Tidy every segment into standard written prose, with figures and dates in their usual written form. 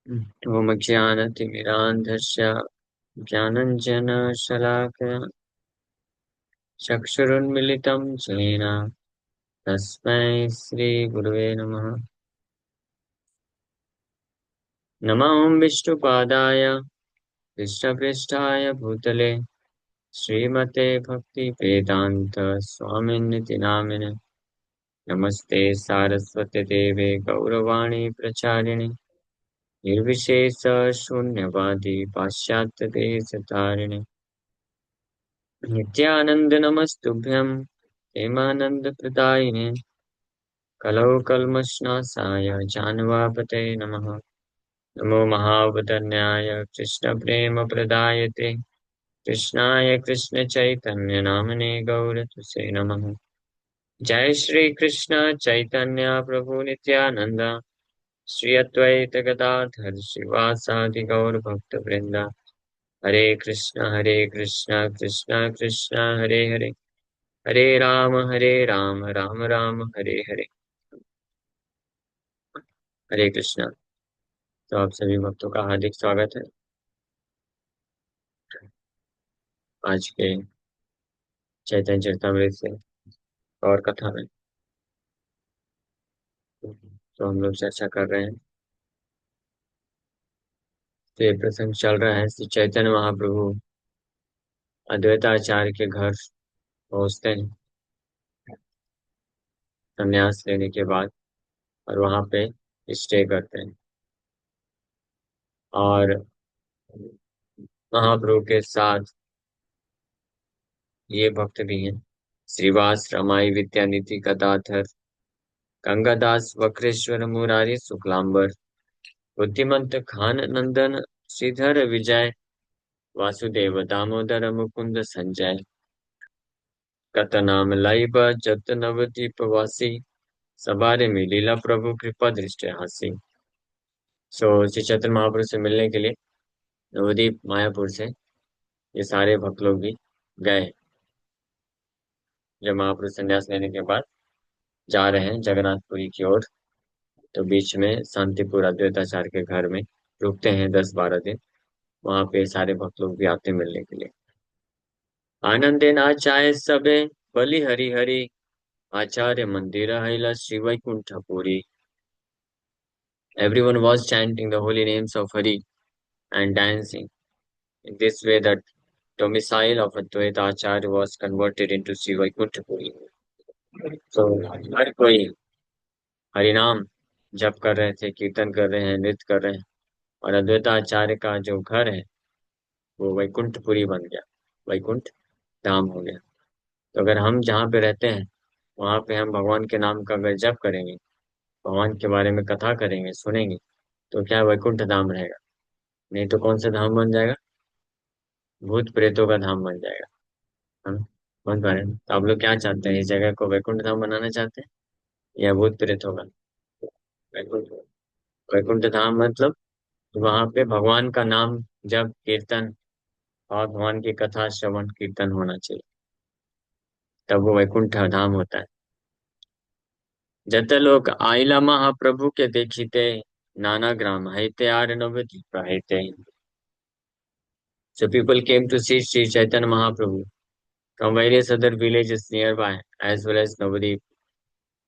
ओमज्ञानतिमिरान्धस्य ज्ञानञ्जनशलाकया चक्षुरुन्मिलितं येन तस्मै श्रीगुरुवे नमः। नमः विष्णुपादाय कृष्णपृष्ठाय भूतले श्रीमते भक्तिवेदान्त स्वामिन्निति नामिने। नमस्ते सारस्वते देवे गौरवाणी प्रचारिणे निर्विशेष शून्यवादी पाश्चात्यदेशतारिणे नित्यानंद नमस्तुभ्यं हेमानंदप्रदायिने कलौ कल्मषनाशाय जानवापते नमः। नमो महावदन्याय कृष्णप्रेमप्रदायते कृष्णाय कृष्णचैतन्य नामने गौरतुसे नमः। जय श्री कृष्ण चैतन्य प्रभु नित्यानंद श्री अद्वैत गदाधर श्रीवासादि गौर भक्त वृंदा। हरे कृष्ण कृष्ण कृष्ण हरे हरे, हरे राम राम राम हरे हरे। हरे कृष्णा। तो आप सभी भक्तों का हार्दिक स्वागत है आज के चैतन्य चरितमृत से और कथा में। तो हम लोग चर्चा कर रहे हैं, तो ये प्रसंग चल रहा है श्री चैतन्य महाप्रभु अद्वैताचार्य के घर पहुंचते हैं संन्यास लेने के बाद, और वहां पे स्टे करते हैं। और महाप्रभु के साथ ये भक्त भी हैं, श्रीवास रमाई विद्यानिधि गदाधर गंगादास वक्रेश्वर मुरारी शुक्लांबर बुद्धिमंत खान नंदन श्रीधर विजय वासुदेव दामोदर मुकुंद संजय कत नाम लाइब जत नवदीप वासी सबारे में लीला प्रभु कृपा दृष्टि हासी। सो श्री चैतन्य महाप्रभु से मिलने के लिए नवदीप मायापुर से ये सारे भक्त लोग भी गए। जब महाप्रभु संन्यास लेने के बाद जा रहे हैं जगन्नाथपुरी की ओर, तो बीच में शांतिपुर अद्वैताचार्य के घर में रुकते हैं 10-12 दिन। वहां पे सारे भक्त लोग भी आते मिलने के लिए। आनंदे नाचाए सबे बलि हरि हरि आचार्य मंदिर हैला Shri Vaikunthpuri. Everyone was chanting the holy names of Hari and dancing. In this way, the domicile of Advaita Acharya was converted into Sri Vaikuntapuri. So, हर कोई हरिनाम जप कर रहे थे, कीर्तन कर रहे हैं, नृत्य कर रहे हैं, और अद्वैता आचार्य का जो घर है वो वैकुंठपुरी बन गया, वैकुंठ धाम हो गया। तो अगर हम जहाँ पे रहते हैं वहां पे हम भगवान के नाम का अगर जप करेंगे, भगवान के बारे में कथा करेंगे, सुनेंगे, तो क्या वैकुंठ धाम रहेगा? नहीं तो कौन सा धाम बन जाएगा? भूत प्रेतों का धाम बन जाएगा। हम बन पा रहे हैं? तो आप लोग क्या चाहते हैं, इस जगह को वैकुंठ धाम बनाना चाहते हैं या भूत प्रेतों का? वैकुंठ, वैकुंठ धाम मतलब वहां पे भगवान का नाम जप कीर्तन और भगवान की कथा श्रवण कीर्तन होना चाहिए, तब वो वैकुंठ धाम होता है। जत लोग आइला महाप्रभु के देखिते नाना ग्राम हैते आर नवदीप हैते। So people came to see Sri Chaitanya Mahaprabhu from various other villages nearby as well as Navadip।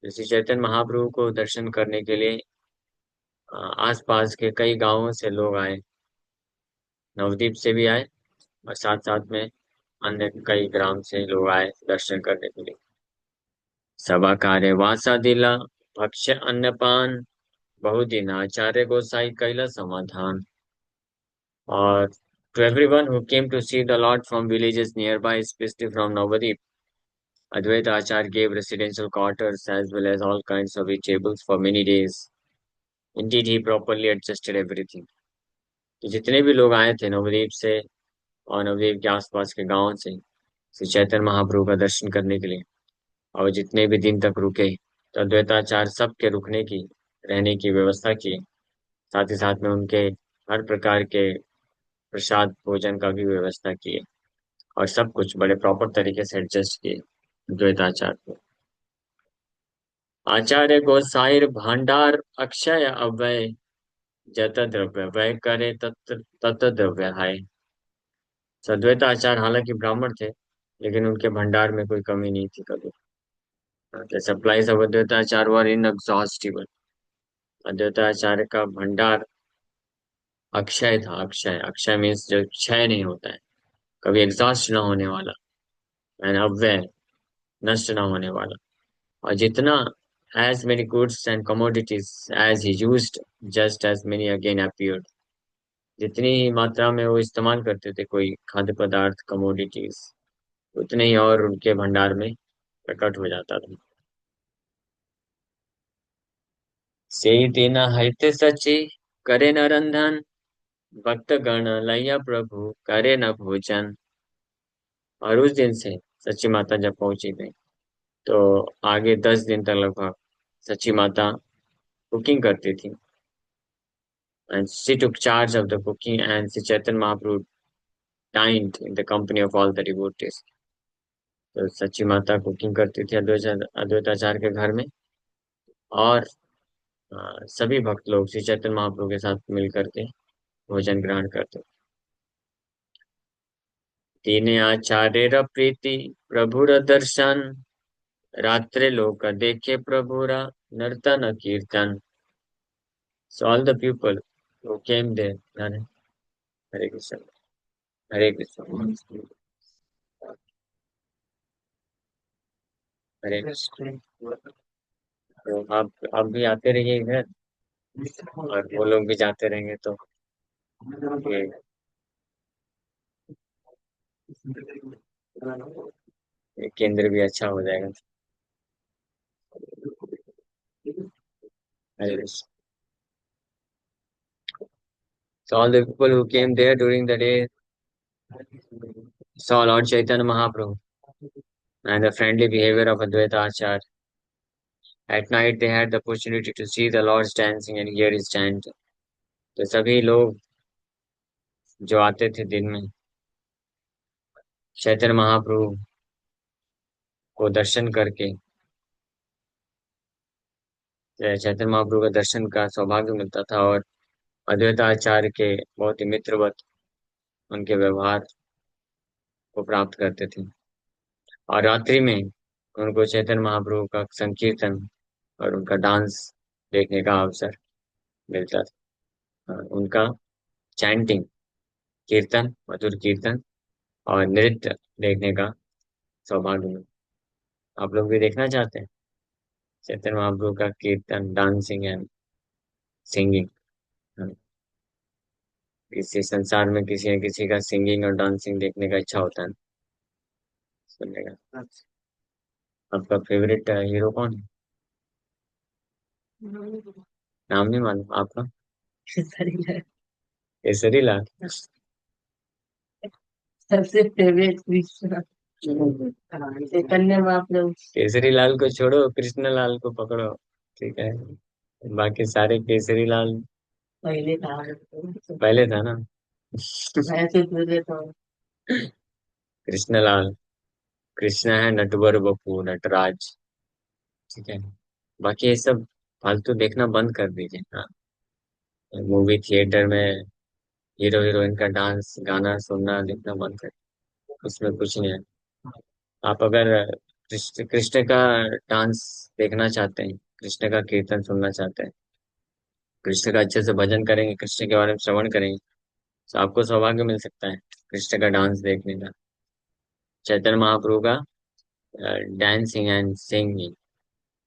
Shri Chaitanya Mahaprabhu को दर्शन करने के लिए आसपास के कई गांवों से लोग आए, नवदीप से भी आए, और साथ साथ में अन्य कई ग्राम से लोग आए दर्शन करने के लिए। सभा कार्य वासा दिला भक्ष्य अन्नपान बहुदिन आचार्य गोसाई कैला समाधान। और to everyone who came to see the Lord from villages nearby, especially from Navadip, Advaita Acharya gave residential quarters as well as all kinds of eatables for many days. Indeed, he properly adjusted everything. तो जितने भी लोग आए थे नवद्वीप से और नवद्वीप के आसपास के गांवों से श्री चैतन्य महाप्रभु का दर्शन करने के लिए, और जितने भी दिन तक रुके, तो अद्वैताचार्य सबके रुकने की, रहने की व्यवस्था की। साथ ही साथ में उनके हर प्रकार के प्रसाद भोजन का भी व्यवस्था की, और सब कुछ बड़े प्रॉपर तरीके से एडजस्ट किए अद्वैताचार्य को। आचार्य गोसाइर भांडार अक्षय अव्यय जत द्रव्य वह करे तत् तत द्रव्य है। अद्वैत आचार्य हालांकि ब्राह्मण थे, लेकिन उनके भंडार में कोई कमी नहीं थी कभी। The supplies of Advaita were inexhaustible। Advaitacharya का भंडार अक्षय था। अक्षय, अक्षय मीन्स जो क्षय नहीं होता है, कभी एग्जॉस्ट ना होने वाला, एंड अव्यय, नष्ट ना होने वाला। और जितना, as many goods and commodities as he used, just as many again appeared। जितनी ही मात्रा में वो इस्तेमाल करते थे कोई खाद्य पदार्थ, कमोडिटीज, उतने ही और उनके भंडार में प्रकट हो जाता था। से दिन हरित सची करे न रंधन, भक्त गण लैया प्रभु करे न भोजन। और उस दिन से सच्ची माता जब पहुंची थी, तो आगे 10 दिन तक लगभग सच्ची माता कुकिंग करती थी। And she took charge of the cooking, and Sri Chaitanya Mahaprabhu dined in the company of all the devotees। तो सच्ची माता कुकिंग करती थी अद्वैताचार्य के घर में, और सभी भक्त लोग श्री चैतन्य महाप्रभु के साथ मिल करके भोजन ग्रहण करते। दीने आचार्य प्रीति प्रभुर दर्शन, रात्रे लोक देखे प्रभुरा नर्तन कीर्तन। So all the people who came there, Hare Krishna, Hare Krishna, Hare Krishna। तो आप भी आते रहिए इधर, और वो लोग भी जाते रहेंगे, तो ये ये केंद्र भी अच्छा हो जाएगा। हरे Krishna. So all the people who came there during the day saw Lord Chaitanya Mahaprabhu and the friendly behavior of Advaita Acharya। At night they had the opportunity to see the Lord's dancing and hear his chant। तो सभी लोग जो आते थे दिन में चैतन्य महाप्रभु को दर्शन करके, चैतन्य महाप्रभु का दर्शन का सौभाग्य मिलता था, और अद्वैताचार्य के बहुत ही मित्रवत उनके व्यवहार को प्राप्त करते थे। और रात्रि में उनको चैतन्य महाप्रभु का संकीर्तन और उनका डांस देखने का अवसर मिलता था। उनका चैंटिंग, कीर्तन, मधुर कीर्तन और नृत्य देखने का सौभाग्य मिलता। आप लोग भी देखना चाहते हैं चैतन्य महाप्रभु का कीर्तन, डांसिंग एंड सिंगिंग? इसी संसार में किसी न किसी का सिंगिंग और डांसिंग देखने का इच्छा होता है, सुनने का। आपका फेवरेट हीरो कौन है? नाम नहीं मालूम आपका? केसरी लाल। सबसे फेवरेट कृष्ण, चैतन्य महाप्रभु। केसरी लाल को छोड़ो, कृष्ण लाल को पकड़ो, ठीक है। बाकी सारे केसरी लाल पहले था। पहले था ना। ऐसे पूछे तो कृष्ण लाल, कृष्ण है नटवर बपू नटराज, ठीक है। बाकी ये सब फालतू देखना बंद कर दीजिए। हाँ, मूवी थिएटर में हीरो हीरोइन का डांस गाना सुनना देखना बंद कर, उसमें कुछ नहीं है। आप अगर कृष्ण कृष्ण का डांस देखना चाहते हैं, कृष्ण का कीर्तन सुनना चाहते हैं, कृष्ण का अच्छे से भजन करेंगे, कृष्ण के बारे में श्रवण करेंगे, तो आपको सौभाग्य मिल सकता है कृष्ण का डांस देखने का, चैतन्य महाप्रभु का डांसिंग एंड सिंगिंग।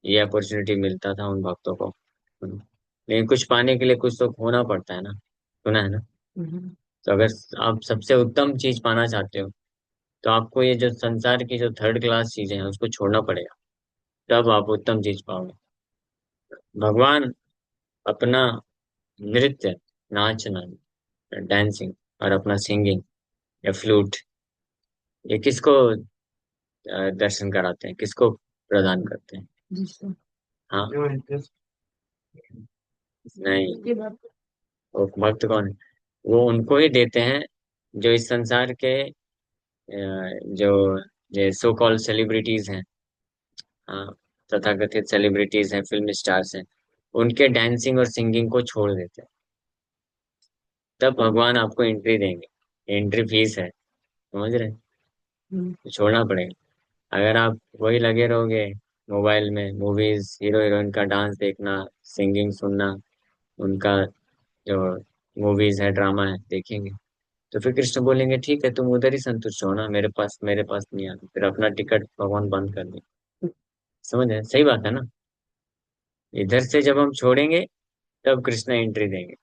ये अपॉर्चुनिटी मिलता था उन भक्तों को। लेकिन कुछ पाने के लिए कुछ तो खोना पड़ता है ना, सुना है ना। तो अगर आप सबसे उत्तम चीज पाना चाहते हो, तो आपको ये जो संसार की जो थर्ड क्लास चीजें हैं उसको छोड़ना पड़ेगा, तब आप उत्तम चीज पाओगे। भगवान अपना नृत्य, नाचना, डांसिंग और अपना सिंगिंग या फ्लूट, ये किसको दर्शन कराते हैं, किसको प्रदान करते हैं? हाँ, नहीं, वो भक्त कौन है? वो उनको ही देते हैं जो इस संसार के जो सो कॉल्ड सेलिब्रिटीज हैं, हाँ, तथाकथित सेलिब्रिटीज हैं, फिल्म स्टार्स हैं, उनके डांसिंग और सिंगिंग को छोड़ देते हैं। तब भगवान आपको एंट्री देंगे। एंट्री फीस है, समझ रहे हैं? तो छोड़ना पड़ेगा। अगर आप वही लगे रहोगे मोबाइल में, मूवीज, हीरो हीरोइन का डांस देखना, सिंगिंग सुनना, उनका जो मूवीज है, ड्रामा है, देखेंगे, तो फिर कृष्ण बोलेंगे ठीक है, तुम उधर ही संतुष्ट हो ना, मेरे पास नहीं आना, फिर अपना टिकट भगवान बंद कर दे। समझ रहे हैं? सही बात है ना? इधर से जब हम छोड़ेंगे तब कृष्ण एंट्री देंगे।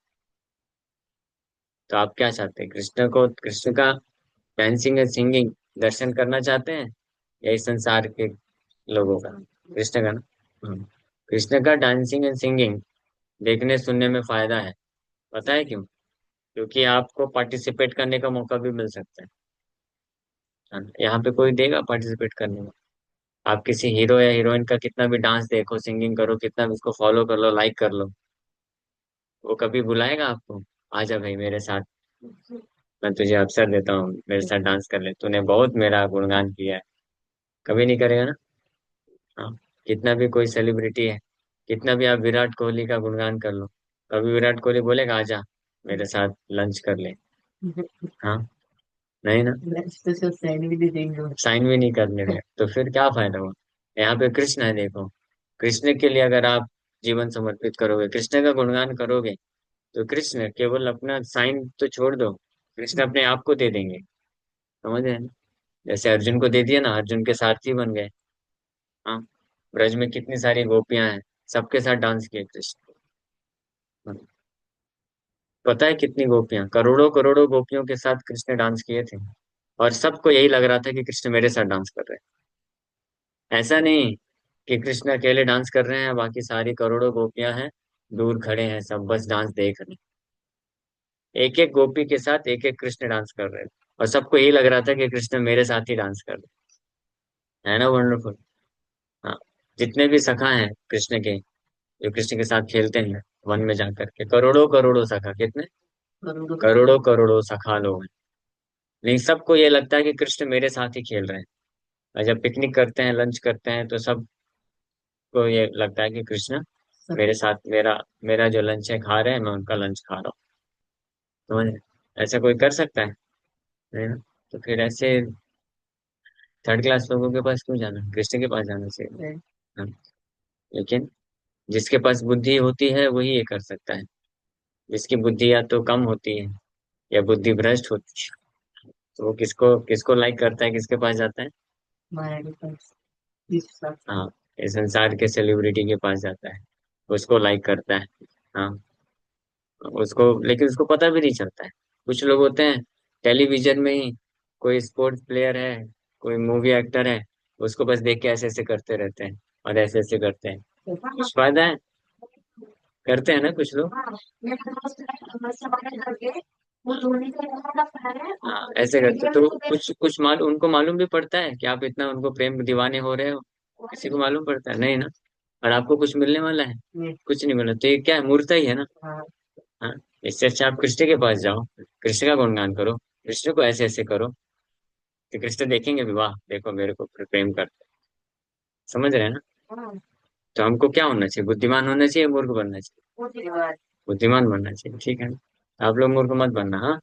तो आप क्या चाहते हैं, कृष्ण का डांसिंग एंड सिंगिंग दर्शन करना चाहते हैं, या इस संसार के लोगों का? कृष्ण का ना। हम्म। कृष्ण का डांसिंग एंड सिंगिंग देखने सुनने में फायदा है। पता है क्यों? क्योंकि आपको पार्टिसिपेट करने का मौका भी मिल सकता है ना? यहाँ पे कोई देगा पार्टिसिपेट करने में? आप किसी हीरो या हीरोइन का कितना भी डांस देखो, सिंगिंग करो, कितना भी उसको फॉलो कर लो, लाइक कर लो, वो कभी बुलाएगा आपको? आजा भाई मेरे साथ, मैं तुझे अवसर देता हूँ, मेरे साथ डांस कर ले, तूने बहुत मेरा गुणगान किया है। कभी नहीं करेगा ना। हाँ। कितना भी कोई सेलिब्रिटी है, कितना भी आप विराट कोहली का गुणगान कर लो, कभी विराट कोहली बोलेगा आजा मेरे साथ लंच कर ले? हाँ। नहीं ना। तो साइन भी नहीं करने देगा, तो फिर क्या फायदा हुआ? यहाँ पे कृष्ण है, देखो। कृष्ण के लिए अगर आप जीवन समर्पित करोगे, कृष्ण का गुणगान करोगे, तो कृष्ण केवल अपना साइन तो छोड़ दो, कृष्ण अपने आप को दे देंगे। समझ रहे हैं ना? जैसे अर्जुन को दे दिया ना, अर्जुन के सारथी बन गए। हाँ। ब्रज में कितनी सारी गोपियां हैं, सबके साथ डांस किए कृष्ण। हाँ। पता है कितनी गोपियां, करोड़ों करोड़ों गोपियों के साथ कृष्ण डांस किए थे। और सबको यही लग रहा था कि कृष्ण मेरे साथ डांस कर रहे हैं। ऐसा नहीं कि कृष्ण अकेले डांस कर रहे हैं, बाकी सारी करोड़ों गोपियां हैं, दूर खड़े हैं, सब बस डांस देख रहे हैं। एक एक गोपी के साथ एक एक कृष्ण डांस कर रहे थे, और सबको यही लग रहा था कि कृष्ण मेरे साथ ही डांस कर रहे हैं। है ना वंडरफुल? हाँ। जितने भी सखा हैं कृष्ण के, जो कृष्ण के साथ खेलते हैं वन में जाकर के, करोड़ों करोड़ों सखा, कितने करोड़ों करोड़ों सखा लोग हैं। लेकिन सबको ये लगता है कि कृष्ण मेरे साथ ही खेल रहे हैं। और जब पिकनिक करते हैं, लंच करते हैं, तो सबको ये लगता है कि कृष्ण मेरे साथ, मेरा मेरा जो लंच है खा रहे हैं, मैं उनका लंच खा रहा हूँ। समझ रहे? ऐसा कोई कर सकता है? नहीं ना। तो फिर ऐसे थर्ड क्लास लोगों के पास क्यों जाना, कृष्ण के पास जाना चाहिए। हाँ। लेकिन जिसके पास बुद्धि होती है वही ये कर सकता है। जिसकी बुद्धि या तो कम होती है, या बुद्धि भ्रष्ट होती है, तो वो किसको किसको लाइक करता है, किसके पास जाता है? हाँ। इस संसार के सेलिब्रिटी के पास जाता है, उसको लाइक करता है। हाँ। उसको, लेकिन उसको पता भी नहीं चलता है। कुछ लोग होते हैं टेलीविजन में ही, कोई स्पोर्ट्स प्लेयर है, कोई मूवी एक्टर है, उसको बस देख के ऐसे ऐसे करते रहते हैं, और ऐसे ऐसे करते हैं। कुछ फायदा है? करते हैं ना कुछ लोग। हाँ, ऐसे करते तो कुछ कुछ उनको मालूम भी पड़ता है कि आप इतना उनको प्रेम दीवाने हो रहे हो? किसी को मालूम पड़ता है? नहीं ना। और आपको कुछ मिलने वाला है? कुछ नहीं मिला, तो ये क्या है, मूर्खता ही है ना। हाँ। इससे अच्छा आप कृष्ण के पास जाओ, कृष्ण का गुणगान करो, कृष्ण को ऐसे ऐसे करो, तो कृष्ण देखेंगे भी, वाह देखो मेरे को प्रेम करते हैं। समझ रहे हैं ना? तो हमको क्या होना चाहिए, बुद्धिमान होना चाहिए, मूर्ख बनना चाहिए? बुद्धिमान बनना चाहिए, ठीक है ना? आप लोग मूर्ख मत बनना, हाँ।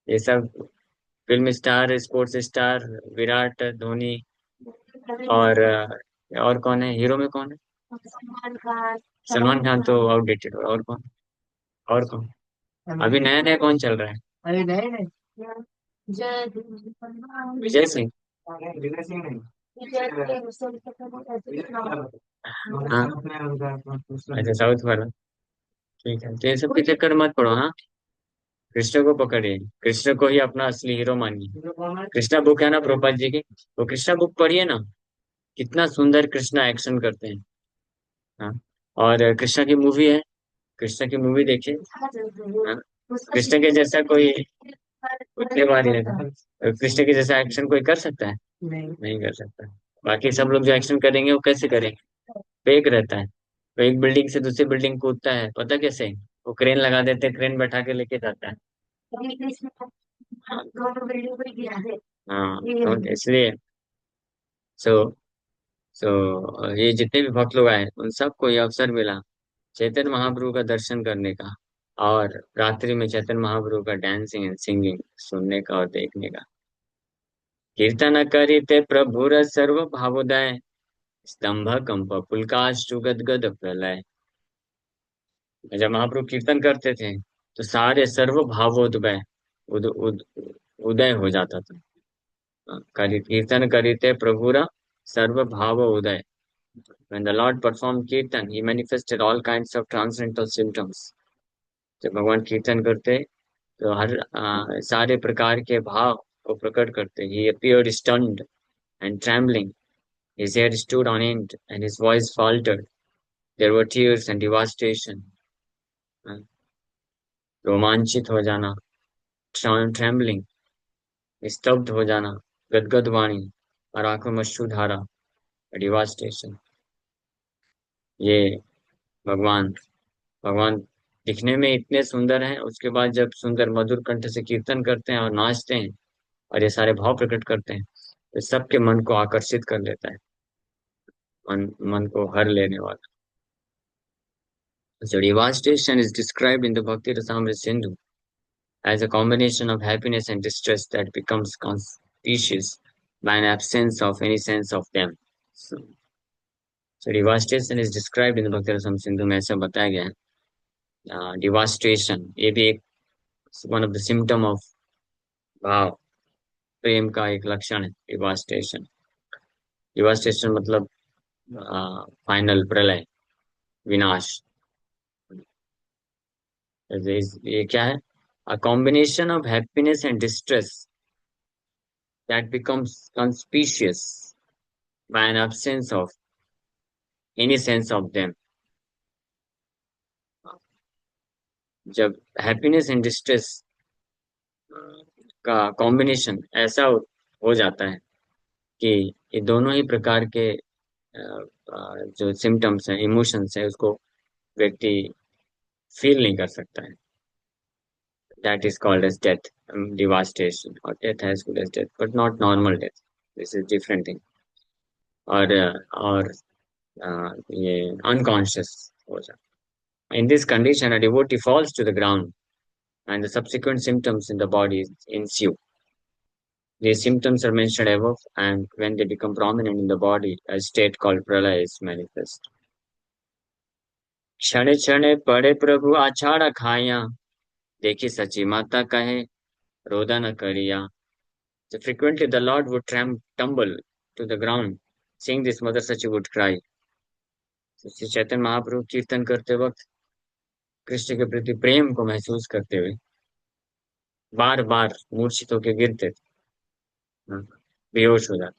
ये सब film star, sports star, Virat Dhoni, और कौन है हीरो में, कौन है? सलमान खान तो आउटडेटेड, और कौन? और कौन अभी नया नया कौन चल रहा है? विजय सिंह। हाँ। अच्छा, साउथ वाला। ठीक है, तो ये सब के चक्कर में मत पड़ो, हाँ। कृष्ण को पकड़िए, कृष्ण को ही अपना असली हीरो मानिए। कृष्णा बुक है ना प्रोपाल जी की, वो कृष्णा बुक पढ़िए ना, कितना सुंदर कृष्णा एक्शन करते हैं। हाँ। और कृष्णा की मूवी है, कृष्णा की मूवी देखिए। हाँ। कृष्ण के जैसा कोई उतने बार ही रहता है, कृष्ण के जैसा एक्शन कोई कर सकता है? नहीं कर सकता। बाकी सब लोग जो एक्शन करेंगे वो कैसे करेंगे? फेक रहता है। वो एक बिल्डिंग से दूसरी बिल्डिंग कूदता है, पता कैसे? वो क्रेन लगा देते हैं, क्रेन बैठा के लेके जाता है। हाँ, तो इसलिए सो सो ये जितने भी भक्त लोग आए, उन सबको ये अवसर मिला चैतन्य महाप्रभु का दर्शन करने का। और रात्रि में चैतन्य महाप्रभु का डांसिंग एंड सिंगिंग सुनने का और देखने का। कीर्तन करिते प्रभुर सर्व भावोदय, स्तंभ कंप पुलकाष्टु गदगद प्रलय। जब महाप्रभु कीर्तन करते थे तो सारे सर्व भावोदय उद उदय हो जाता था। कीर्तन करिते प्रभुरा सर्व भाव उदय। When the Lord performed kirtan, he manifested all kinds of transcendental symptoms. जब भगवान कीर्तन करते तो हर सारे प्रकार के भाव को प्रकट करते। He appeared stunned and trembling. His hair stood on end and his voice faltered. There were tears and devastation. uh, रोमांचित हो जाना, ट्रेम्बलिंग, स्तब्ध हो जाना, गदगद वाणी और आंखों में अश्रुधारा, डिवास्टेशन। ये भगवान भगवान दिखने में इतने सुंदर हैं, उसके बाद जब सुंदर मधुर कंठ से कीर्तन करते हैं और नाचते हैं और ये सारे भाव प्रकट करते हैं तो सबके मन को आकर्षित कर लेता है, मन को हर लेने वाला। So devastation is described in the Bhakti Rasamrita Sindhu as a combination of happiness and distress that becomes conspicuous by an absence of any sense of them. So, so devastation is described in the Bhakti Rasamrita Sindhu में ऐसा बताया गया है। devastation ये भी एक one of the symptom of भाव, प्रेम का एक लक्षण है डिवास्टेशन। डिवास्टेशन मतलब फाइनल प्रलय, विनाश। ये क्या है? A combination of happiness and distress that becomes conspicuous by an absence of any sense of them. जब हैप्पीनेस एंड डिस्ट्रेस का कॉम्बिनेशन ऐसा हो जाता है कि ये दोनों ही प्रकार के जो सिम्टम्स हैं, इमोशंस है, उसको व्यक्ति फील नहीं कर सकता है। That is called as death, devastation, or death as good as death, but not normal death. This is different thing. और ये unconscious हो जाता। In this condition, a devotee falls to the ground, and the subsequent symptoms in the body ensue. These symptoms are mentioned above, and when they become prominent in the body, a state called pralaya is manifest. क्षणे क्षणे पड़े प्रभु आछाड़ा खाया, देखी सची माता कहे रोदा न करिया। So frequently the Lord would tumble to the ground, seeing this Mother Sachi would cry. So Shri Chaitanya Mahaprabhu कीर्तन करते वक्त कृष्ण के प्रति प्रेम को महसूस करते हुए बार बार मूर्छित होकर गिरते थे, बेहोश हो जाते।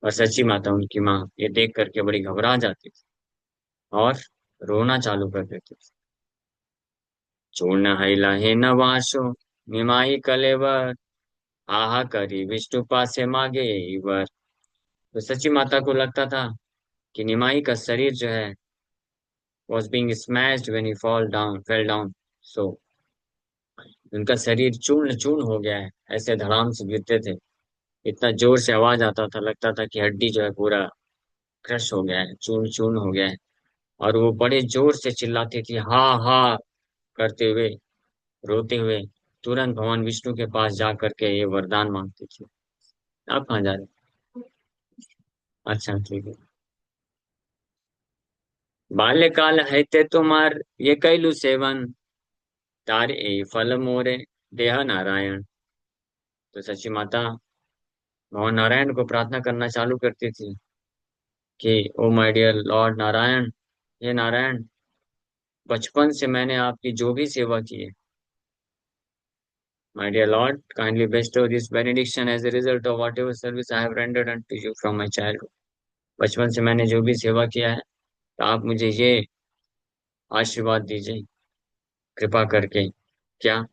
और सची माता, उनकी माँ, ये देख करके बड़ी घबरा जाती थी और रोना चालू कर देती थी। चूर्ण हैला हे नवासो निमाई कलेवर, आहा करी विष्णु पासे मांगे वर। तो सची माता को लगता था कि निमाई का शरीर जो है was being smashed when he fell down. So उनका शरीर चूर्ण चूर्ण हो गया है, ऐसे धड़ाम से गिरते थे। इतना जोर से आवाज आता था, लगता था कि हड्डी जो है पूरा क्रश हो गया है, चूर्ण चूर्ण हो गया है। और वो बड़े जोर से चिल्लाती थी, हा हा करते हुए, रोते हुए, तुरंत भगवान विष्णु के पास जा करके ये वरदान मांगती थी। आप कहाँ जा रहे हैं? अच्छा ठीक है। बाल्यकाल है ते तुम्हार ये कैलु सेवन, तारे ए फल मोरे देह नारायण। तो सची माता भगवान नारायण को प्रार्थना करना चालू करती थी कि oh my dear lord Narayan, ये नारायण, बचपन से मैंने आपकी जो भी सेवा की है, my dear lord kindly bestow this benediction as a result of whatever service I have rendered unto you from my childhood। बचपन से मैंने जो भी सेवा किया है, तो आप मुझे ये आशीर्वाद दीजिए कृपा करके। क्या?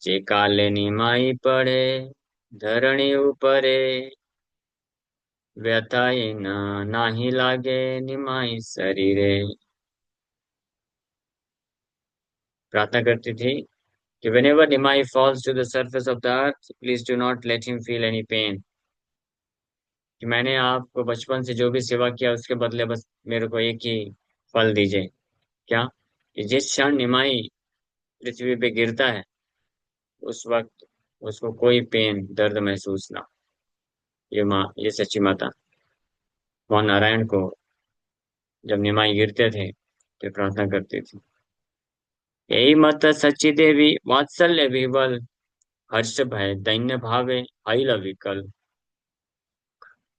जे काले निमाई पड़े धरणी ऊपरे, व्यथाई न नाही लागे निमाई शरीरे। प्रार्थना करती थी कि whenever Nimai falls to the surface of the earth, please do not let him feel any pain। कि मैंने आपको बचपन से जो भी सेवा किया उसके बदले बस मेरे को एक ही फल दीजिए। क्या? कि जिस क्षण निमाई पृथ्वी पे गिरता है, उस वक्त उसको कोई पेन दर्द महसूस ना। ये सच्ची माता वहाँ नारायण को जब निमाई गिरते थे तो प्रार्थना करती थी, यही मत सच्ची देवी वात्सल्य विबल, हर्ष भय दैन्य भावे अइल विकल.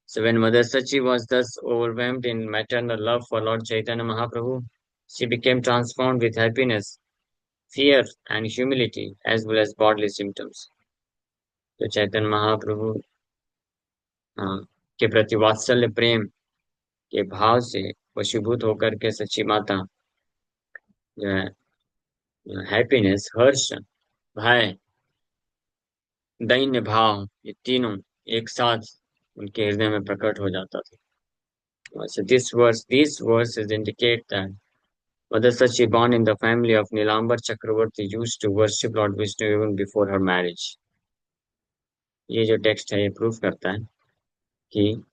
So when Mother Sachi was thus overwhelmed in maternal love for Lord Chaitanya Mahaprabhu, she became transformed with happiness, fear, and humility, as well as bodily symptoms. तो चैतन्य महाप्रभु हाँ, के प्रति वात्सल्य प्रेम के भाव से वशीभूत होकर के सच्ची माता जो है हैप्पीनेस, हर्ष, भय, दैन्य भाव, ये तीनों एक साथ उनके हृदय में प्रकट हो जाता था. So these verses indicate that Mother Sachi, born in the family of Nilambar Chakravarti, used to worship Lord Vishnu even before her marriage. ये जो टेक्स्ट है ये प्रूफ करता है कि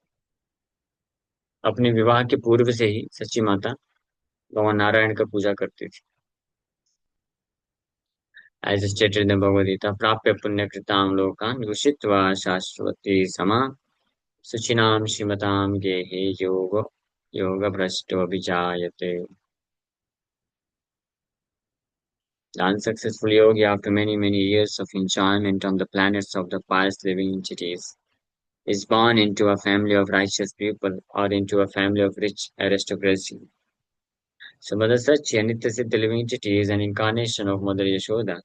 अपने विवाह के पूर्व से ही सच्ची माता भगवान नारायण का पूजा करती थी. As stated in the Bhagavad Gita, प्राप्य पुण्य कृताम लोकान युषित्वा शाश्वती समा सुचिनाम श्रीमताम गेहे योग भ्रष्टो विजायते. The unsuccessful yogi, after many years of enjoyment on the planets of the pious living entities, is born into a family of righteous people or into a family of rich aristocracy. So Mother Sachi, a Nityasiddha living entity, is an incarnation of Mother Yashoda.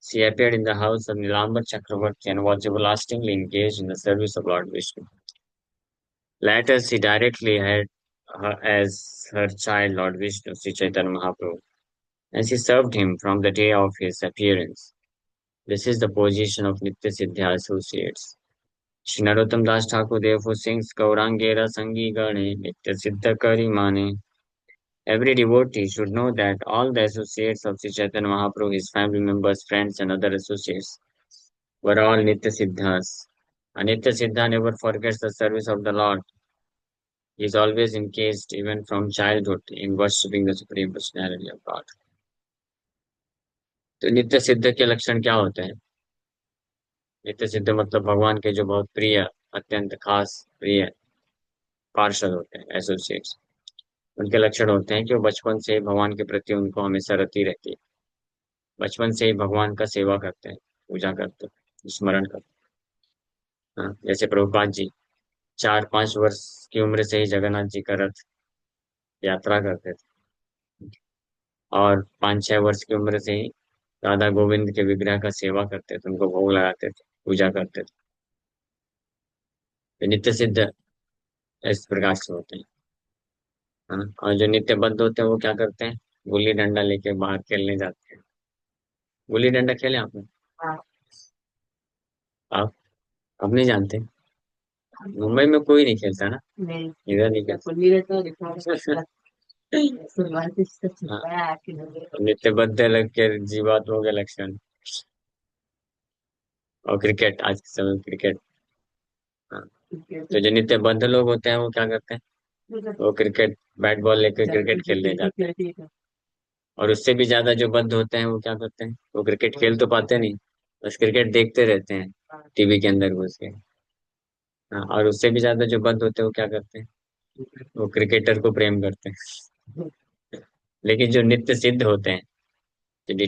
She appeared in the house of Nilambar Chakravarti and was everlastingly engaged in the service of Lord Vishnu. Later, she directly had as her child Lord Vishnu, Sri Chaitanya Mahaprabhu, and she served him from the day of his appearance. This is the position of Nityasiddha associates. Shri Narottam Das Thakur therefore sings Gaurangera Sangi Gane Nitya Kari Mane. Every devotee should know that all the associates of Sri Chaitanya Mahaprabhu, his family members, friends, and other associates, were all Nitya Siddhas. A Nitya Siddha never forgets the service of the Lord. He is always engaged, even from childhood, in worshipping the Supreme Personality of God. तो नित्य सिद्ध के लक्षण क्या होते हैं? नित्य सिद्ध मतलब भगवान के जो बहुत प्रिय, अत्यंत खास प्रिय पार्षद होते हैं, एसोसिएट्स. उनके लक्षण होते हैं कि वो बचपन से भगवान के प्रति उनको हमेशा रति रहती है. बचपन से ही भगवान का सेवा करते हैं, पूजा करते हैं, स्मरण करते हैं. हाँ, जैसे प्रभुपाद जी 4-5 वर्ष की उम्र से ही जगन्नाथ जी का रथ यात्रा करते थे, और 5-6 वर्ष की उम्र से ही राधा गोविंद के विग्रह का सेवा करते थे, उनको भोग लगाते थे, पूजा करते थे. तो नित्य सिद्ध इस प्रकार से होते हैं. हाँ, और जो नित्य बद्ध होते हैं वो क्या करते हैं? गुल्ली डंडा लेके बाहर खेलने जाते हैं. गुल्ली डंडा खेले आपने? आप आप नहीं जानते? मुंबई में कोई नहीं खेलता ना. नहीं, इधर नहीं खेलता. हाँ, नित्यबद्ध लग के जीवात्माओं के लक्षण. और क्रिकेट, आज के समय में क्रिकेट. हाँ, तो जो नित्यबद्ध लोग होते हैं वो क्या करते हैं? वो क्रिकेट बैट बॉल लेकर क्रिकेट खेलने जाते हैं. और उससे भी ज्यादा जो बद्ध होते हैं वो क्या करते हैं? वो क्रिकेट खेल तो पाते नहीं, बस क्रिकेट देखते रहते हैं टीवी के अंदर घुस के. हाँ, और उससे भी ज्यादा जो बद्ध होते हैं वो क्या करते हैं? वो क्रिकेटर को प्रेम करते हैं. लेकिन जो नित्य सिद्ध होते हैं, जो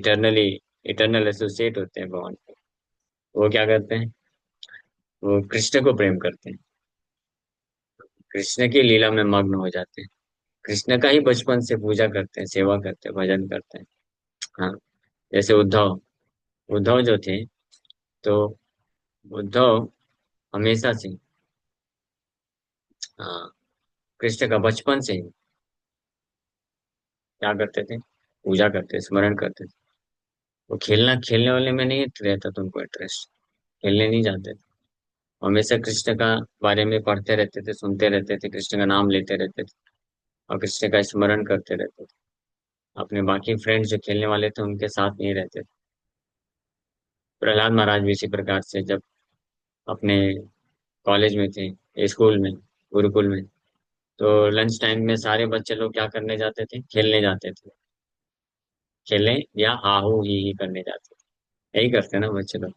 इटर्नल एसोसिएट होते हैं भगवान के, वो क्या करते हैं? वो कृष्ण को प्रेम करते हैं, कृष्ण की लीला में मग्न हो जाते हैं, कृष्ण का ही बचपन से पूजा करते हैं, सेवा करते हैं, भजन करते हैं. हाँ, जैसे उद्धव उद्धव जो थे, तो उद्धव हमेशा से हाँ, कृष्ण का बचपन से ही क्या करते थे? पूजा करते, स्मरण करते थे. वो खेलने वाले में नहीं रहता था उनको इंटरेस्ट, खेलने नहीं जाते थे. हमेशा कृष्ण का बारे में पढ़ते रहते थे, सुनते रहते थे, कृष्ण का नाम लेते रहते थे, और कृष्ण का स्मरण करते रहते थे. अपने बाकी फ्रेंड्स जो खेलने वाले थे उनके साथ नहीं रहते थे. प्रहलाद महाराज भी इसी प्रकार से जब अपने कॉलेज में थे, स्कूल में, गुरुकुल में, तो लंच टाइम में सारे बच्चे लोग क्या करने जाते थे? खेलने जाते थे. खेलें या हा हू ही करने जाते थे। यही करते हैं ना बच्चे लोग।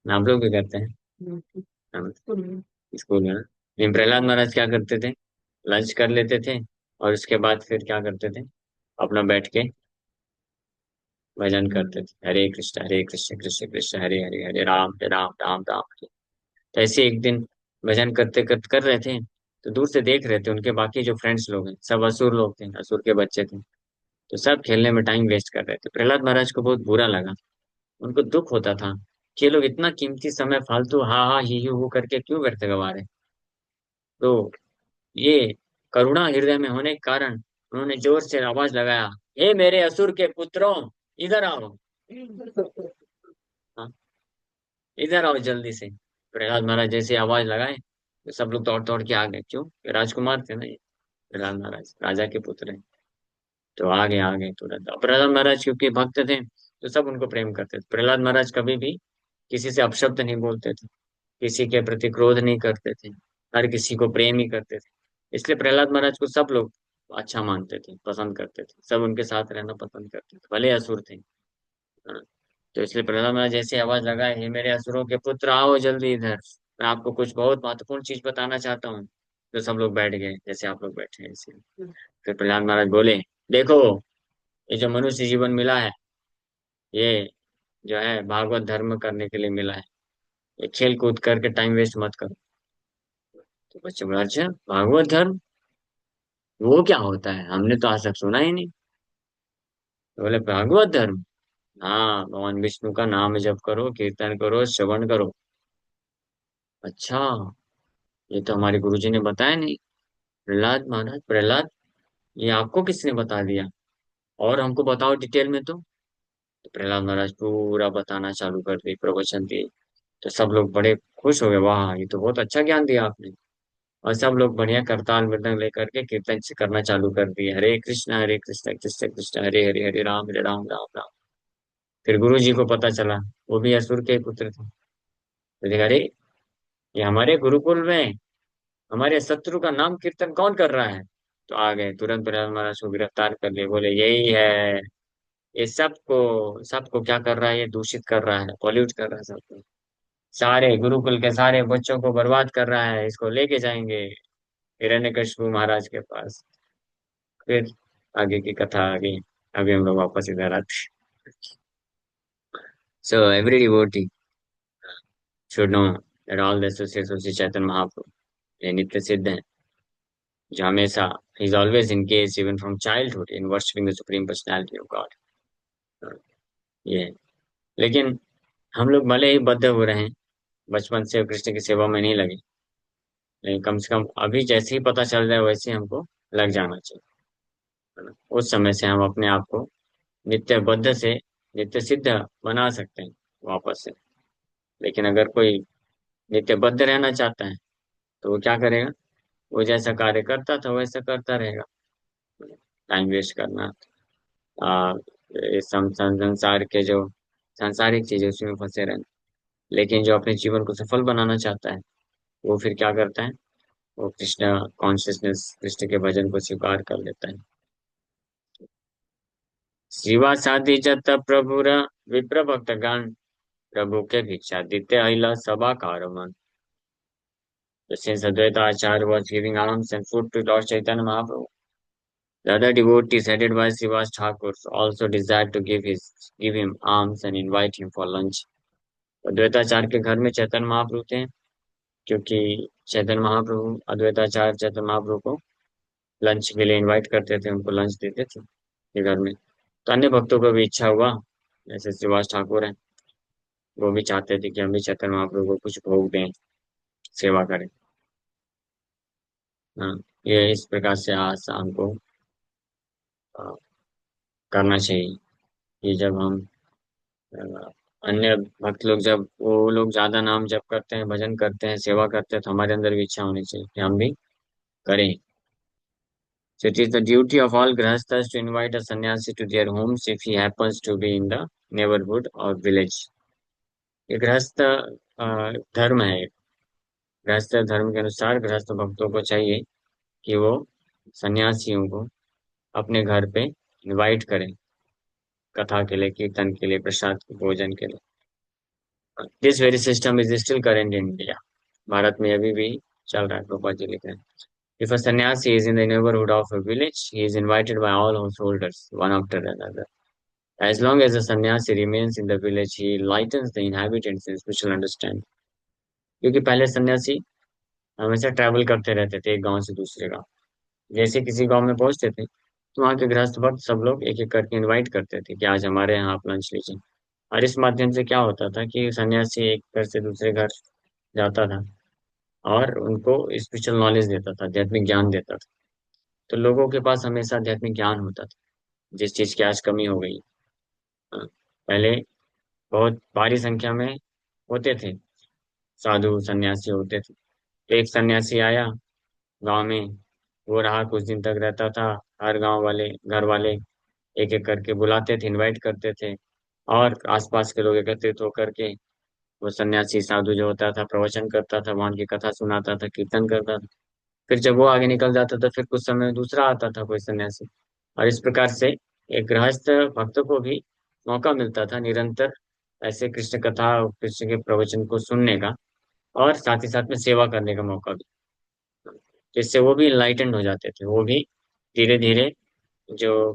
आप लोग भी करते हैं। हाँ, स्कूल में ना। लेकिन प्रहलाद महाराज क्या करते थे? लंच कर लेते थे और उसके बाद फिर क्या करते थे? अपना बैठ के भजन करते थे, हरे कृष्ण कृष्ण कृष्ण हरे हरे, हरे राम राम राम हरे। तो ऐसे एक दिन भजन करते करते कर रहे थे, तो दूर से देख रहे थे उनके बाकी जो फ्रेंड्स लोग हैं, सब असुर लोग थे, असुर के बच्चे थे। तो सब खेलने में टाइम वेस्ट कर रहे थे। प्रहलाद महाराज को बहुत बुरा लगा। उनको दुख होता था कि ये लोग इतना कीमती समय फालतू हा हा ही हू करके क्यों व्यर्थ गवा रहे। तो ये करुणा हृदय में होने के कारण उन्होंने जोर से आवाज लगाया, हे मेरे असुर के पुत्रों, इधर आओ। हाँ, इधर आओ जल्दी से। प्रहलाद महाराज जैसे आवाज लगाए तो सब लोग दौड़ दौड़ के आ गए। क्यों? ये राजकुमार थे ना ये। प्रहलाद महाराज राजा के पुत्र हैं। तो आ गए तुरंत। अब प्रहलाद महाराज क्योंकि भक्त थे तो सब उनको प्रेम करते थे। प्रहलाद महाराज कभी भी किसी से अपशब्द नहीं बोलते थे, किसी के प्रति क्रोध नहीं करते थे, हर किसी को प्रेम ही करते थे। इसलिए प्रहलाद महाराज को सब लोग अच्छा मानते थे, पसंद करते थे, सब उनके साथ रहना पसंद करते थे, भले असुर थे। हाँ। तो इसलिए प्रहलाद महाराज जैसे आवाज लगाए, हे मेरे असुरों के पुत्र आओ जल्दी इधर, मैं आपको कुछ बहुत महत्वपूर्ण चीज बताना चाहता हूँ। तो सब लोग बैठ गए जैसे आप लोग बैठे हैं ऐसे। फिर प्रहलाद महाराज बोले, देखो, ये जो मनुष्य जीवन मिला है, ये जो है भागवत धर्म करने के लिए मिला है। ये खेल कूद करके टाइम वेस्ट मत करो। तो बच्चे बोले, अच्छा भागवत धर्म, वो क्या होता है? हमने तो आज तक सुना ही नहीं। तो बोले भागवत धर्म, हाँ, भगवान विष्णु का नाम जप करो, कीर्तन करो, श्रवण करो। अच्छा, ये तो हमारे गुरुजी ने बताया नहीं। प्रहलाद महाराज, प्रहलाद, ये आपको किसने बता दिया? और हमको बताओ डिटेल में। तो प्रहलाद महाराज पूरा बताना चालू कर दी, प्रवचन दिए। तो सब लोग बड़े खुश हो गए, वाह ये तो बहुत अच्छा ज्ञान दिया आपने। और सब लोग बढ़िया करताल मृदंग लेकर के कीर्तन से करना चालू कर दिए, हरे कृष्ण कृष्ण कृष्ण हरे हरे, हरे राम राम राम। फिर गुरु जी को पता चला, वो भी असुर के पुत्र थे। तो देखा, अरे ये हमारे गुरुकुल में हमारे शत्रु का नाम कीर्तन कौन कर रहा है? तो आ गए तुरंत, प्रहलाद महाराज को गिरफ्तार कर लिए। बोले यही है, ये सबको सबको क्या कर रहा है? ये दूषित कर रहा है, पॉल्यूट कर रहा है सबको। सारे गुरुकुल के सारे बच्चों को बर्बाद कर रहा है, इसको लेके जाएंगे हिरण्यकशिपु महाराज के पास। फिर आगे की कथा आगे। अभी हम लोग वापस इधर आते। So every devotee should know that all the associates of Sri Chaitanya Mahaprabhu, ये नित्य सिद्ध हैं, जो हमेशा he is always engaged even from childhood in worshipping the supreme personality of God। ये है। लेकिन हम लोग भले ही बद्ध हो रहे हैं, बचपन से कृष्ण की सेवा में नहीं लगे, लेकिन कम से कम अभी जैसे ही पता चल जाए वैसे हमको लग जाना चाहिए, है ना? उस समय से हम अपने आप को नित्य बद्ध से नित्य सिद्ध बना सकते हैं वापस से। लेकिन अगर कोई नित्य बद्ध रहना चाहता है तो वो क्या करेगा? वो जैसा कार्य करता था वैसा करता रहेगा। टाइम वेस्ट करना, आ, ये संसार के जो सांसारिक चीजें उसी में फंसे रहना। लेकिन जो अपने जीवन को सफल बनाना चाहता है वो फिर क्या करता है? वो कृष्ण कॉन्शियसनेस, कृष्ण के भजन को स्वीकार कर लेता है। श्रीवासादि जत प्रभुर विप्र भक्तगण, प्रभु के भिक्षादित्य अहिला सभा Carmen. Since Advaita Acharya was giving alms and food to Lord Chaitanya Mahaprabhu, the other devotees headed by Srivas Thakur also desired to give him alms and invite him for lunch। Advaitacharya के घर में चैतन्य महाप्रभु थे, क्योंकि चैतन्य महाप्रभु अद्वैताचार्य चैतन्य महाप्रभु को lunch के लिए invite करते थे, उनको लंच देते थे ये घर में। तो अन्य भक्तों को भी इच्छा हुआ, जैसे श्रीवास ठाकुर है, वो भी चाहते थे कि हम भी चैतन्य महाप्रभु को कुछ भोग दें, सेवा करें। हाँ, ये इस प्रकार से आज शाम को अ, करना चाहिए कि जब हम अ, अन्य भक्त लोग, जब वो लोग ज्यादा नाम जप करते हैं, भजन करते हैं, सेवा करते हैं, तो हमारे अंदर भी इच्छा होनी चाहिए कि हम भी करें। So it is the duty of all grahasthas to invite a sannyasi to their homes if he happens to be in the neighborhood or village। ये गृहस्थ धर्म है। गृहस्थ धर्म के अनुसार गृहस्थ भक्तों को चाहिए कि वो सन्यासियों को अपने घर पे इनवाइट करें, कथा के लिए, कीर्तन के लिए, प्रसाद भोजन के लिए। This very system is still current in India. Bharat में अभी भी चल रहा है, प्रभुपाद जी लिख रहे हैं। If a sannyasi is in the neighborhood of a village, he is invited by all householders, one after another. As long as the sannyasi remains in the village, he lightens the inhabitants in spiritual understanding. क्योंकि पहले सन्यासी हमेशा travel करते रहते थे एक गांव से दूसरे गांव। जैसे किसी गांव में पहुंचते थे तो वहाँ के गृहस्थ भक्त सब लोग एक एक करके इनवाइट करते थे कि आज हमारे यहाँ आप लंच लीजिए। और इस माध्यम से क्या होता था कि सन्यासी एक घर से दूसरे घर जाता था और उनको स्पिरिचुअल नॉलेज देता था, आध्यात्मिक ज्ञान देता था। तो लोगों के पास हमेशा आध्यात्मिक ज्ञान होता था, जिस चीज की आज कमी हो गई। हाँ, पहले बहुत भारी संख्या में होते थे, साधु सन्यासी होते थे। तो एक सन्यासी आया गांव में, वो रहा, कुछ दिन तक रहता था। हर गांव वाले, घर वाले एक एक करके बुलाते थे, इनवाइट करते थे, और आसपास के लोग एकत्रित होकर के वो सन्यासी साधु जो होता था प्रवचन करता था, वहां की कथा सुनाता था, कीर्तन करता था। फिर जब वो आगे निकल जाता था, फिर कुछ समय में दूसरा आता था कोई सन्यासी। और इस प्रकार से एक गृहस्थ भक्त को भी मौका मिलता था निरंतर ऐसे कृष्ण कथा और कृष्ण के प्रवचन को सुनने का, और साथ ही साथ में सेवा करने का मौका भी। जिससे वो भी इनलाइटेंड हो जाते थे, वो भी धीरे धीरे जो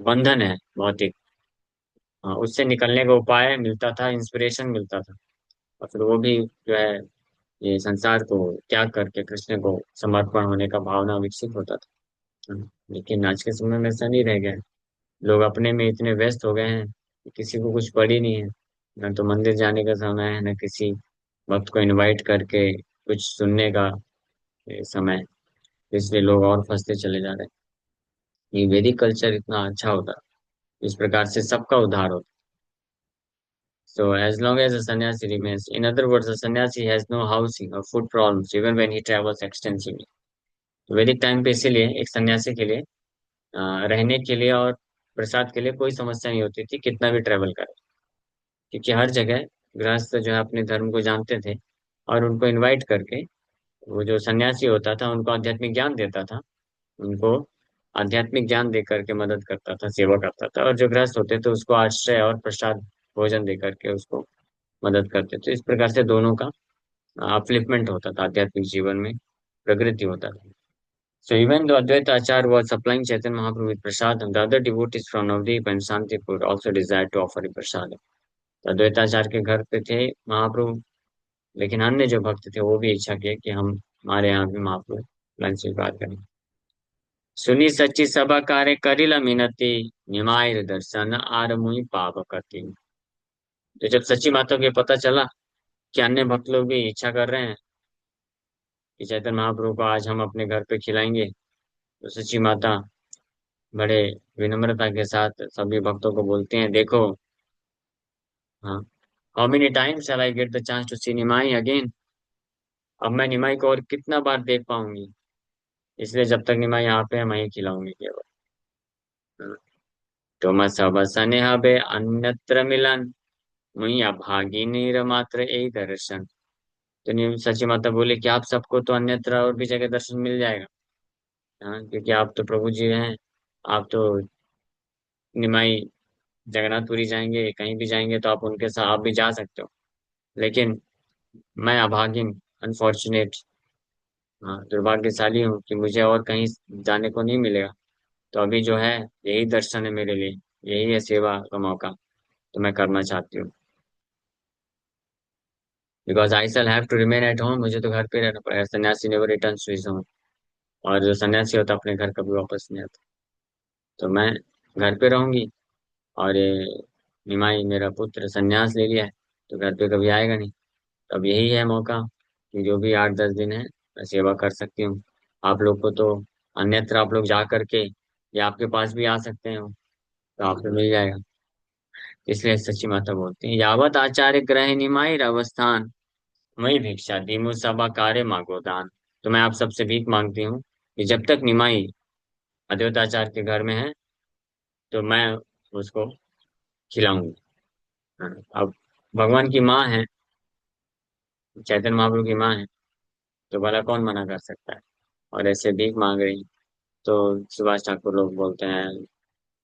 बंधन है भौतिक, उससे निकलने का उपाय मिलता था, इंस्पिरेशन मिलता था। और फिर वो भी जो है ये संसार को त्याग करके कृष्ण को समर्पण होने का भावना विकसित होता था। लेकिन आज के समय में ऐसा नहीं रह गया है। लोग अपने में इतने व्यस्त हो गए हैं कि किसी को कुछ पड़ी नहीं है। न तो मंदिर जाने का समय है, न किसी भक्त को इनवाइट करके कुछ सुनने का समय है। इसलिए लोग और फंसते चले जा रहे हैं। ये वैदिक कल्चर इतना अच्छा होता, इस प्रकार से सबका उद्धार होता। So as long as a sannyasi remains, in other words, a sannyasi has no housing or food problems even when he travels extensively. तो वैदिक टाइम पे इसीलिए एक सन्यासी के लिए रहने के लिए और प्रसाद के लिए कोई समस्या नहीं होती थी, कितना भी ट्रेवल करे। क्योंकि हर जगह गृहस्थ जो है अपने धर्म को जानते थे, और उनको इनवाइट करके वो जो सन्यासी होता था उनको आध्यात्मिक ज्ञान देता था। उनको आध्यात्मिक ज्ञान दे करके मदद करता था, सेवा करता था, और जो गृहस्थ होते थे उसको आश्रय और प्रसाद भोजन दे करके उसको मदद करते थे। इस प्रकार से दोनों का अपलिफ्टमेंट होता था, आध्यात्मिक जीवन में प्रगति होता था। So even though Advaita Acharya was supplying Chaitanya Mahaprabhu with prasad, the other devotees from Navdeep and Santipur also desired to offer him prasad. तो अद्वैताचार्य के घर पे थे महाप्रभु, लेकिन अन्य जो भक्त थे वो भी इच्छा किए कि हम हमारे यहाँ भी महाप्रभु लंच स्वीकार करें। सुनी सच्ची सभा कार्य करिला मिनति, निमायर दर्शन आर मुई पाप करती। तो जब सच्ची माता को ये पता चला कि अन्य भक्त लोग भी इच्छा कर रहे हैं कि चैतन्य महाप्रभु को आज हम अपने घर पे खिलाएंगे, तो सच्ची माता बड़े विनम्रता के साथ सभी भक्तों को बोलते हैं, देखो, हाँ, how many times shall I get the chance to see Nimai again. अब मैं निमाई को और कितना बार देख पाऊंगी, इसलिए जब तक निमाई यहाँ पे है मैं ही खिलाऊंगी केवल। हाँ, तो मैं सब स्नेह बे अन्यत्र मिलन, मुई अभागिनी मात्र एक दर्शन। तो सची माता बोले कि आप सबको तो अन्यत्र और भी जगह दर्शन मिल जाएगा। हाँ, क्योंकि आप तो प्रभु जी हैं। आप तो निमाई जगन्नाथपुरी जाएंगे, कहीं भी जाएंगे तो आप उनके साथ आप भी जा सकते हो। लेकिन मैं अभागिन, अनफॉर्चुनेट, हाँ, दुर्भाग्यशाली हूँ कि मुझे और कहीं जाने को नहीं मिलेगा। तो अभी जो है यही दर्शन है मेरे लिए, यही है सेवा का मौका, तो मैं करना चाहती हूँ। Because I shall have to remain at home, मुझे तो घर पे रहना पड़ेगा। Sannyasi never returns to his home. और जो सन्यासी होता है अपने घर कभी वापस नहीं आता। तो मैं घर पे रहूंगी, और ये निमाई मेरा पुत्र संन्यास ले लिया है, तो घर पे कभी आएगा नहीं। तो अब यही है मौका कि जो भी 8-10 दिन है मैं सेवा कर सकती हूँ। आप लोग को तो अन्यत्र आप लोग जा करके या आपके पास भी आ सकते हो, तो आपको मिल जाएगा। इसलिए सच्ची माता बोलती है, यावत आचार्य ग्रह निमाई अवस्थान, वही भिक्षा दीमु सभा कार्य मांगो दान। तो मैं आप सबसे भीख मांगती हूँ कि जब तक निमाई अद्वैताचार्य के घर में है तो मैं उसको खिलाऊंगी। हाँ, अब भगवान की माँ है, चैतन्य महाप्रभु की माँ है, तो भला कौन मना कर सकता है। और ऐसे भीख मांग रही तो सुभाष ठाकुर लोग बोलते हैं,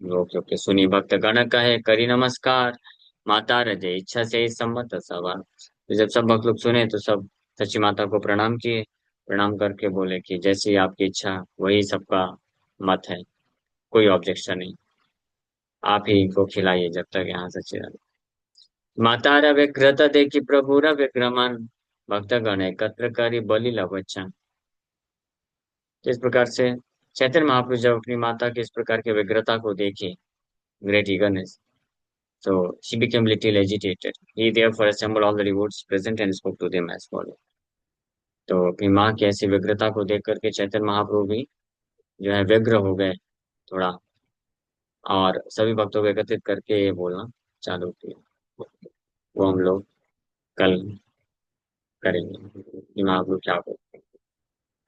ओके ओके, सुनी भक्त गण कहे करी नमस्कार, माता रजे इच्छा से ही सम्मत सवार। तो जब सब भक्त लोग सुने तो सब सची माता को प्रणाम किए। प्रणाम करके बोले कि जैसी आपकी इच्छा वही सबका मत है, कोई ऑब्जेक्शन नहीं, आप ही इनको खिलाइए जब तक यहाँ सच्चे रहे। माता व्यग्रत देखी प्रभु व्यग्रमन, भक्तगण एकत्र करी बलि लवचन। तो इस प्रकार से चैतन्य महाप्रभु जब अपनी माता के इस प्रकार के व्यग्रता को देखे, great eagerness, so she became little agitated. He therefore assembled all the devotees present and spoke to them as follows. तो अपनी माँ की ऐसी व्यग्रता को देख करके चैतन्य महाप्रभु भी जो है व्यग्र हो गए थोड़ा, और सभी भक्तों को एकत्रित करके ये बोलना चालू किया। वो हम लोग कल करेंगे कि महाप्रभु क्या बोलते हैं।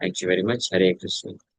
Thank you very much. Hare Krishna.